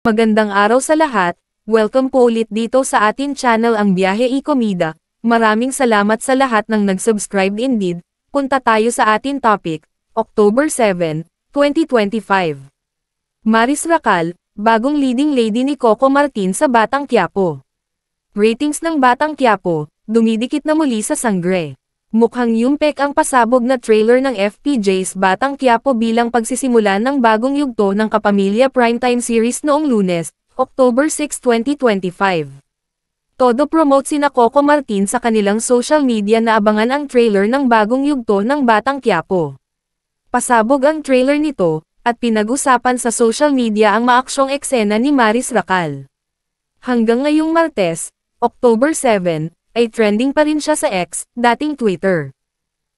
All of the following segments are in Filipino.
Magandang araw sa lahat, welcome po ulit dito sa atin channel ang Biyahe y Komida. Maraming salamat sa lahat ng nag-subscribe indeed. Punta tayo sa atin topic, October 7, 2025. Maris Racal, bagong leading lady ni Coco Martin sa Batang Quiapo. Ratings ng Batang Quiapo, dumidikit na muli sa sangre. Mukhang yumpek ang pasabog na trailer ng FPJ's Batang Quiapo bilang pagsisimula ng bagong yugto ng Kapamilya Primetime Series noong Lunes, October 6, 2025. Todo promote sina Coco Martin sa kanilang social media na abangan ang trailer ng bagong yugto ng Batang Quiapo. Pasabog ang trailer nito, at pinag-usapan sa social media ang maaksyong eksena ni Maris Racal. Hanggang ngayong Martes, October 7, ay trending pa rin siya sa X, dating Twitter.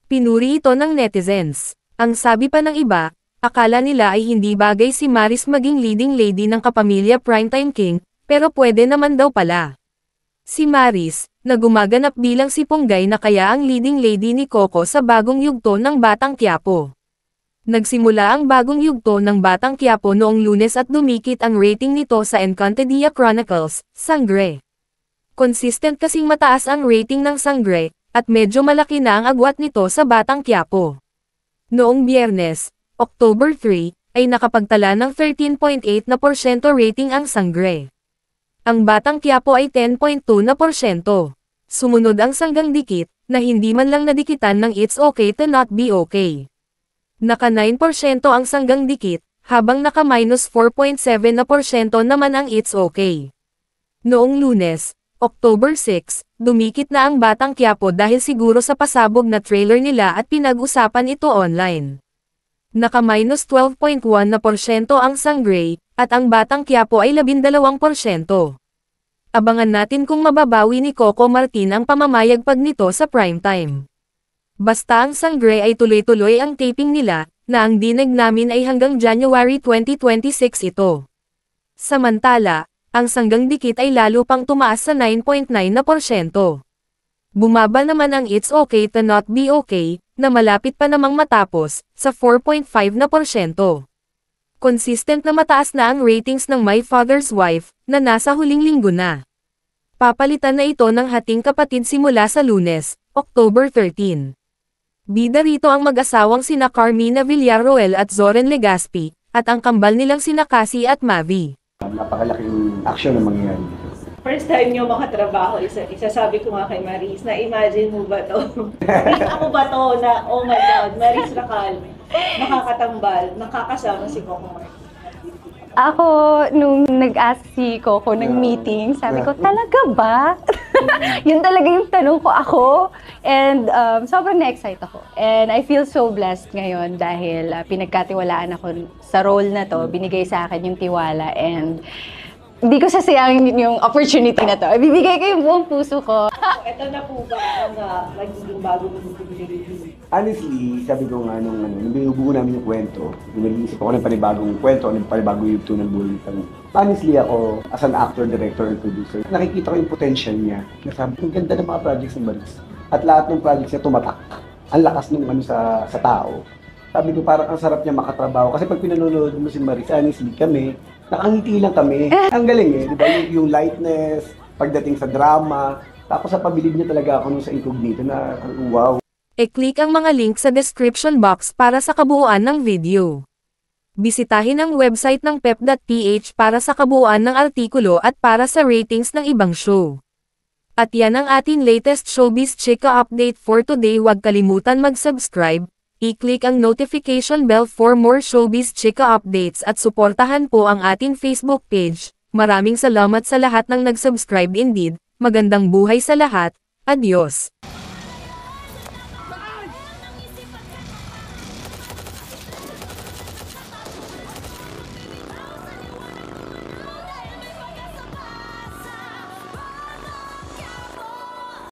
Pinuri ito ng netizens. Ang sabi pa ng iba, akala nila ay hindi bagay si Maris maging leading lady ng Kapamilya Primetime King, pero pwede naman daw pala. Si Maris, na gumaganap bilang si Ponggay na kaya ang leading lady ni Coco sa bagong yugto ng Batang Quiapo. Nagsimula ang bagong yugto ng Batang Quiapo noong Lunes at dumikit ang rating nito sa Encantadia Chronicles, Sangre. Consistent kasing mataas ang rating ng Sangre, at medyo malaki na ang agwat nito sa Batang Quiapo. Noong Biyernes, October 3, ay nakapagtala ng 13.8% rating ang Sangre. Ang Batang Quiapo ay 10.2%. Sumunod ang Sanggang Dikit, na hindi man lang nadikitan ng It's Okay to Not Be Okay. Naka 9% ang Sanggang Dikit, habang naka -4.7% naman ang It's Okay. Noong Lunes, October 6, dumikit na ang Batang Quiapo dahil siguro sa pasabog na trailer nila at pinag-usapan ito online. Naka -12.1% ang Sangre, at ang Batang Quiapo ay 12%. Abangan natin kung mababawi ni Coco Martin ang pamamayagpag nito sa primetime. Basta ang Sangre ay tuloy-tuloy ang taping nila, na ang dinag namin ay hanggang January 2026 ito. Samantala, ang Sanggang Dikit ay lalo pang tumaas sa 9.9%. Bumaba naman ang It's Okay to Not Be Okay, na malapit pa namang matapos, sa 4.5%. Consistent na mataas na ang ratings ng My Father's Wife, na nasa huling linggo na. Papalitan na ito ng Hating Kapatid simula sa Lunes, October 13. Bida rito ang mag-asawang sina Carmina Villarroel at Zoren Legaspi, at ang kambal nilang sina Cassie at Mavi. Napakalaking aksyon na mangyayari. First time nyo makatrabaho, isasabi ko nga kay Maris, na imagine mo ba to? Ako ba to na, oh my God, Maris Racal, nakakatambal, nakakasama si Coco Martin. Ako, nung nag-ask si Coco ng meeting, sabi ko, talaga ba? Yun talaga yung tanong ko ako. And sobrang na-excite ako. And I feel so blessed ngayon dahil pinagkatiwalaan ako sa role na to. Binigay sa akin yung tiwala and hindi ko sasayangin yung opportunity na to. Ibibigay ko yung buong puso ko. Ito na po ba ang magiging bago mo pinili? Honestly, sabi ko nga nung binubuo namin yung kwento, nag-iisip ako ng panibagong kwento, ng panibagong yugto ng buhay. Honestly ako, as an actor, director, and producer, nakikita ko yung potential niya. Nasabi, ang ganda ng mga projects ng Maris. At lahat ng projects niya tumatak. Ang lakas ng sa tao. Sabi ko parang ang sarap niya makatrabaho. Kasi pag pinanonood mo si Maris, honestly kami, nakangiti lang kami. Ang galing di ba? Yung lightness, pagdating sa drama, tapos sa pabilib niya talaga ako nung sa Incognito na wow. E-click ang mga link sa description box para sa kabuuan ng video. Bisitahin ang website ng pep.ph para sa kabuuan ng artikulo at para sa ratings ng ibang show. At yan ang ating latest Showbiz Chika update for today. Huwag kalimutan mag-subscribe, i-click ang notification bell for more Showbiz Chika updates at suportahan po ang ating Facebook page. Maraming salamat sa lahat ng nag-subscribe indeed. Magandang buhay sa lahat. Adios!